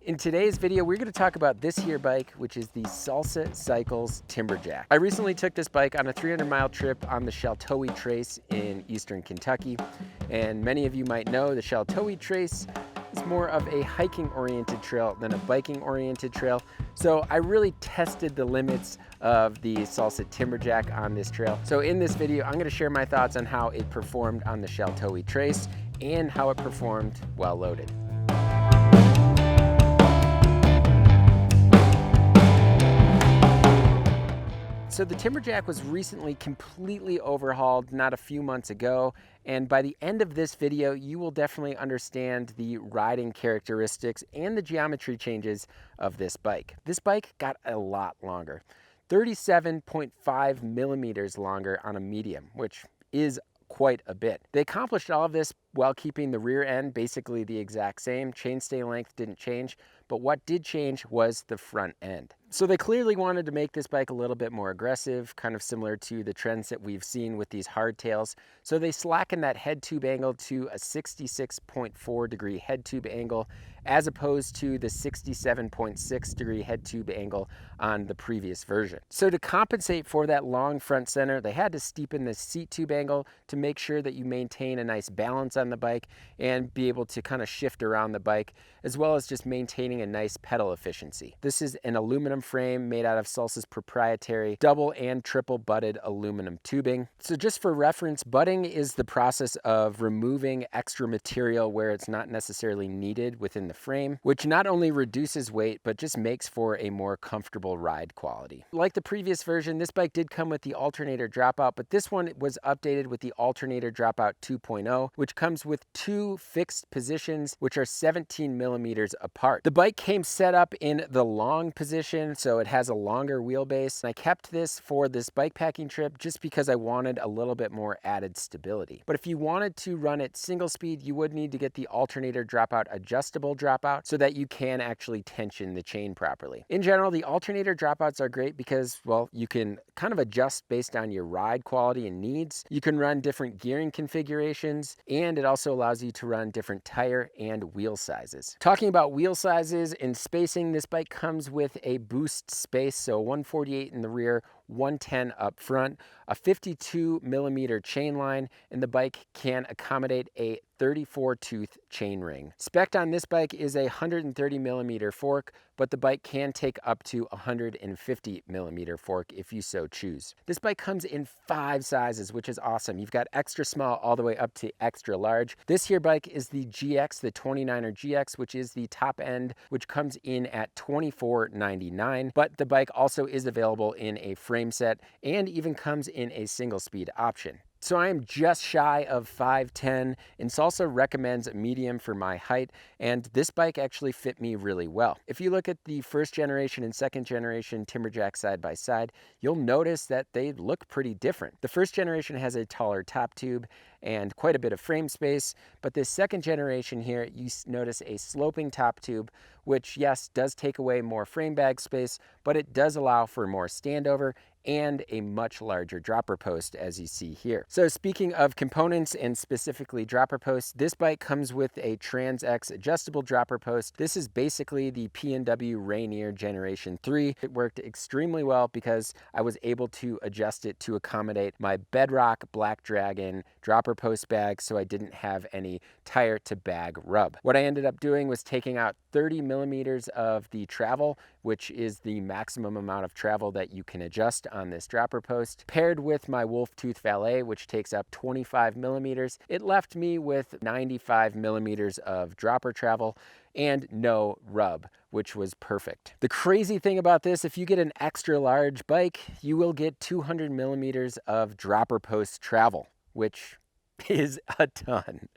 In today's video, we're going to talk about this here bike, which is the Salsa Cycles Timberjack. I recently took this bike on a 300-mile trip on the Sheltowee Trace in eastern Kentucky. And many of you might know the Sheltowee Trace is more of a hiking-oriented trail than a biking-oriented trail. So I really tested the limits of the Salsa Timberjack on this trail. So in this video, I'm going to share my thoughts on how it performed on the Sheltowee Trace and how it performed while loaded. So the Timberjack was recently completely overhauled not a few months ago, and by the end of this video you will definitely understand the riding characteristics and the geometry changes of this bike. This bike got a lot longer, 37.5 millimeters longer on a medium, which is quite a bit. They accomplished all of this while keeping the rear end basically the exact same. Chainstay length didn't change, but what did change was the front end. So they clearly wanted to make this bike a little bit more aggressive, kind of similar to the trends that we've seen with these hardtails. So they slackened that head tube angle to a 66.4 degree head tube angle, as opposed to the 67.6 degree head tube angle on the previous version. So to compensate for that long front center, they had to steepen the seat tube angle to make sure that you maintain a nice balance on the bike and be able to kind of shift around the bike, as well as just maintaining a nice pedal efficiency. This is an aluminum frame made out of Salsa's proprietary double and triple butted aluminum tubing. So just for reference, butting is the process of removing extra material where it's not necessarily needed within the frame, which not only reduces weight, but just makes for a more comfortable ride quality. Like the previous version, this bike did come with the alternator dropout, but this one was updated with the alternator dropout 2.0, which comes with two fixed positions, which are 17 millimeters apart. The bike came set up in the long position, so it has a longer wheelbase. And I kept this for this bike packing trip just because I wanted a little bit more added stability. But if you wanted to run it single speed, you would need to get the alternator dropout adjustable dropout so that you can actually tension the chain properly. In general, the alternator dropouts are great because, well, you can kind of adjust based on your ride quality and needs. You can run different gearing configurations, and it also allows you to run different tire and wheel sizes. Talking about wheel sizes and spacing, this bike comes with a boost space, so 148 in the rear, 110 up front, a 52 millimeter chain line, and the bike can accommodate a 34 tooth chain ring. Spec on this bike is a 130 millimeter fork, but the bike can take up to 150 millimeter fork if you so choose. This bike comes in 5 sizes, which is awesome. You've got extra small all the way up to extra large. This here bike is the GX, the 29er GX, which is the top end, which comes in at $24.99, but the bike also is available in a frame set and even comes in a single speed option. So I am just shy of 5'10", and Salsa recommends a medium for my height, and this bike actually fit me really well. If you look at the first generation and second generation Timberjack side by side, you'll notice that they look pretty different. The first generation has a taller top tube and quite a bit of frame space, but this second generation here, you notice a sloping top tube, which yes, does take away more frame bag space, but it does allow for more standover and a much larger dropper post, as you see here. So speaking of components and specifically dropper posts, this bike comes with a Trans-X adjustable dropper post. This is basically the P&W Rainier Generation 3. It worked extremely well because I was able to adjust it to accommodate my Bedrock Black Dragon dropper post bag, so I didn't have any tire to bag rub. What I ended up doing was taking out 30 millimeters of the travel, which is the maximum amount of travel that you can adjust on this dropper post, paired with my Wolf Tooth Valet, which takes up 25 millimeters. It left me with 95 millimeters of dropper travel and no rub, which was perfect. The crazy thing about this, if you get an extra large bike, you will get 200 millimeters of dropper post travel, which is a ton.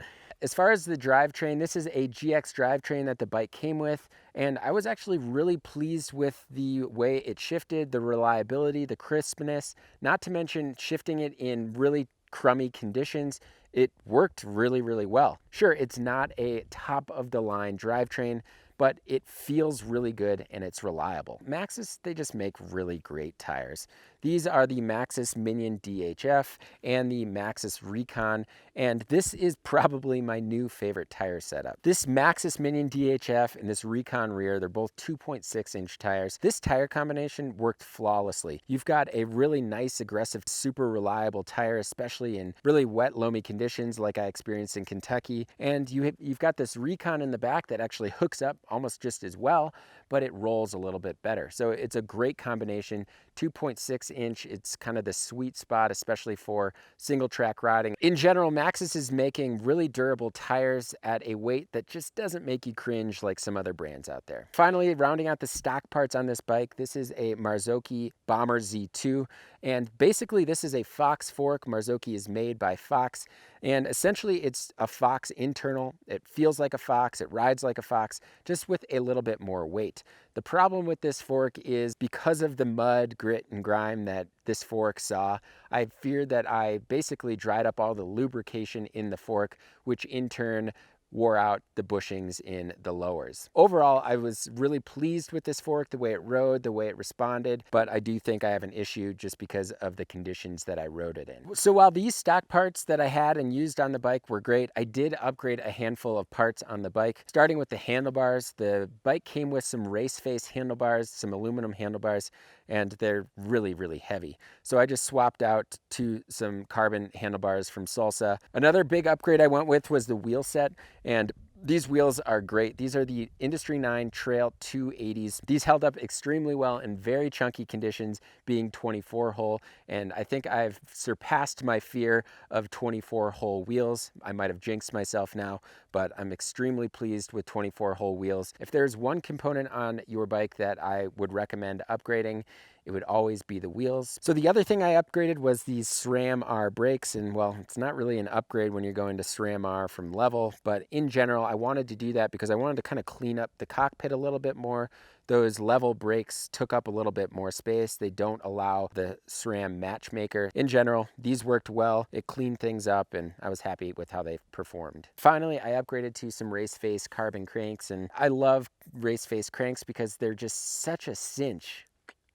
As far as the drivetrain, this is a GX drivetrain that the bike came with, and I was actually really pleased with the way it shifted, the reliability, the crispness, not to mention shifting it in really crummy conditions. It worked really, really well. Sure, it's not a top-of-the-line drivetrain, but it feels really good and it's reliable. Maxxis, they just make really great tires. These are the Maxxis Minion DHF and the Maxxis Recon, and this is probably my new favorite tire setup. This Maxxis Minion DHF and this Recon rear, they're both 2.6-inch tires. This tire combination worked flawlessly. You've got a really nice, aggressive, super reliable tire, especially in really wet, loamy conditions like I experienced in Kentucky, and you've got this Recon in the back that actually hooks up almost just as well, but it rolls a little bit better. So it's a great combination. 2.6-inch, it's kind of the sweet spot, especially for single track riding. In general, Maxxis is making really durable tires at a weight that just doesn't make you cringe like some other brands out there. Finally, rounding out the stock parts on this bike, this is a Marzocchi Bomber Z2, and basically this is a Fox fork. Marzocchi is made by Fox, and essentially it's a Fox internal. It feels like a Fox, it rides like a Fox, just with a little bit more weight. The problem with this fork is because of the mud, grit, and grime that this fork saw, I feared that I basically dried up all the lubrication in the fork, which in turn wore out the bushings in the lowers. Overall, I was really pleased with this fork, the way it rode, the way it responded, but I do think I have an issue just because of the conditions that I rode it in. So while these stock parts that I had and used on the bike were great, I did upgrade a handful of parts on the bike, starting with the handlebars. The bike came with some race face handlebars, some aluminum handlebars, and they're really, really heavy. So I just swapped out to some carbon handlebars from Salsa. Another big upgrade I went with was the wheel set, and these wheels are great. These are the Industry 9 Trail 280s. These held up extremely well in very chunky conditions, being 24-hole, and I think I've surpassed my fear of 24-hole wheels. I might have jinxed myself now, but I'm extremely pleased with 24-hole wheels. If there's one component on your bike that I would recommend upgrading, it would always be the wheels. So the other thing I upgraded was these SRAM R brakes, and well, it's not really an upgrade when you're going to SRAM R from level, but in general, I wanted to do that because I wanted to kind of clean up the cockpit a little bit more. Those level brakes took up a little bit more space. They don't allow the SRAM matchmaker. In general, these worked well. It cleaned things up, and I was happy with how they performed. Finally, I upgraded to some race face carbon cranks, and I love race face cranks because they're just such a cinch.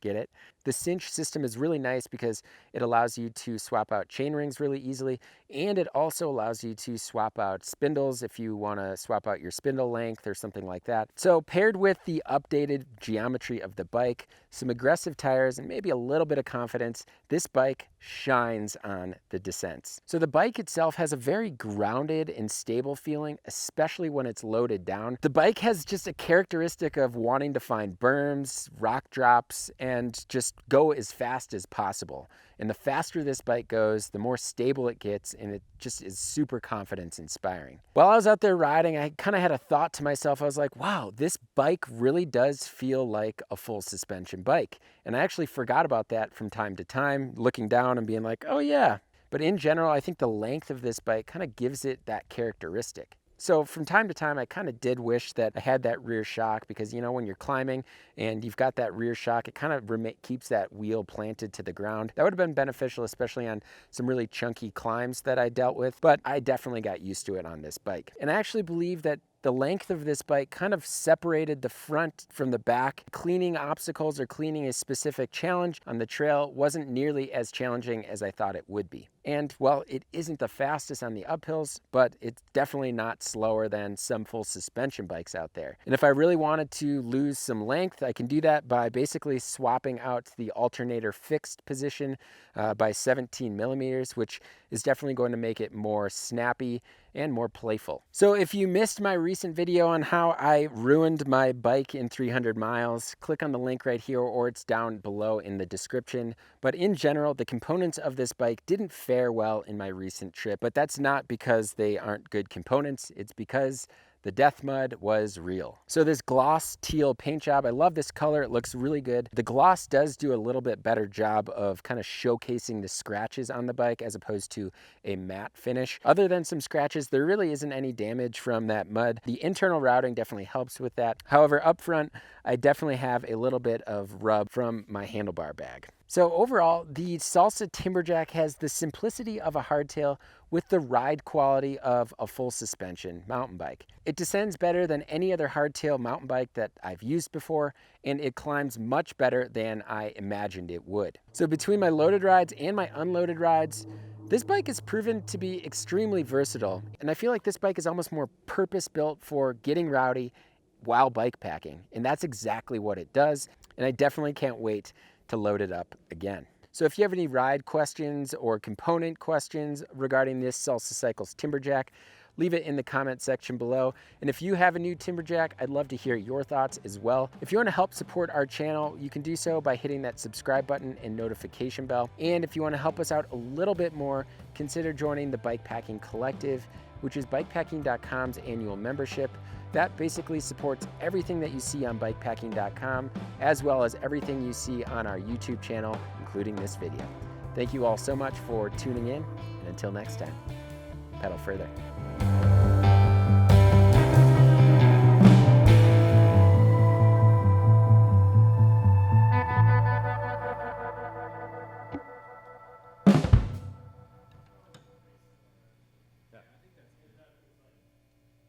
Get it? The cinch system is really nice because it allows you to swap out chain rings really easily, and it also allows you to swap out spindles if you want to swap out your spindle length or something like that. So paired with the updated geometry of the bike, some aggressive tires, and maybe a little bit of confidence, this bike shines on the descents. So the bike itself has a very grounded and stable feeling, especially when it's loaded down. The bike has just a characteristic of wanting to find berms, rock drops, and just go as fast as possible. And the faster this bike goes, the more stable it gets, and it just is super confidence inspiring. While I was out there riding, I kind of had a thought to myself. I was like, wow, this bike really does feel like a full suspension bike. And I actually forgot about that from time to time, looking down and being like, oh yeah. But in general, I think the length of this bike kind of gives it that characteristic. So from time to time, I kind of did wish that I had that rear shock because, you know, when you're climbing and you've got that rear shock, it kind of keeps that wheel planted to the ground. That would have been beneficial, especially on some really chunky climbs that I dealt with, but I definitely got used to it on this bike. And I actually believe that the length of this bike kind of separated the front from the back. Cleaning obstacles or cleaning a specific challenge on the trail wasn't nearly as challenging as I thought it would be. And well, it isn't the fastest on the uphills, but it's definitely not slower than some full suspension bikes out there. And if I really wanted to lose some length, I can do that by basically swapping out the alternator fixed position by 17 millimeters, which is definitely going to make it more snappy and more playful. So if you missed my recent video on how I ruined my bike in 300 miles, click on the link right here, or it's down below in the description. But in general, the components of this bike didn't fare well in my recent trip, but that's not because they aren't good components. It's because the death mud was real. So this gloss teal paint job, I love this color. It looks really good. The gloss does do a little bit better job of kind of showcasing the scratches on the bike as opposed to a matte finish. Other than some scratches, there really isn't any damage from that mud. The internal routing definitely helps with that. However, up front, I definitely have a little bit of rub from my handlebar bag. So overall, the Salsa Timberjack has the simplicity of a hardtail with the ride quality of a full suspension mountain bike. It descends better than any other hardtail mountain bike that I've used before, and it climbs much better than I imagined it would. So between my loaded rides and my unloaded rides, this bike has proven to be extremely versatile, and I feel like this bike is almost more purpose-built for getting rowdy while bike packing, and that's exactly what it does, and I definitely can't wait to load it up again. So if you have any ride questions or component questions regarding this Salsa Cycles Timberjack, leave it in the comment section below. And if you have a new Timberjack, I'd love to hear your thoughts as well. If you want to help support our channel, you can do so by hitting that subscribe button and notification bell. And if you want to help us out a little bit more, consider joining the Bikepacking Collective, which is BIKEPACKING.com's annual membership. That basically supports everything that you see on BIKEPACKING.com, as well as everything you see on our YouTube channel, including this video. Thank you all so much for tuning in, and until next time, pedal further.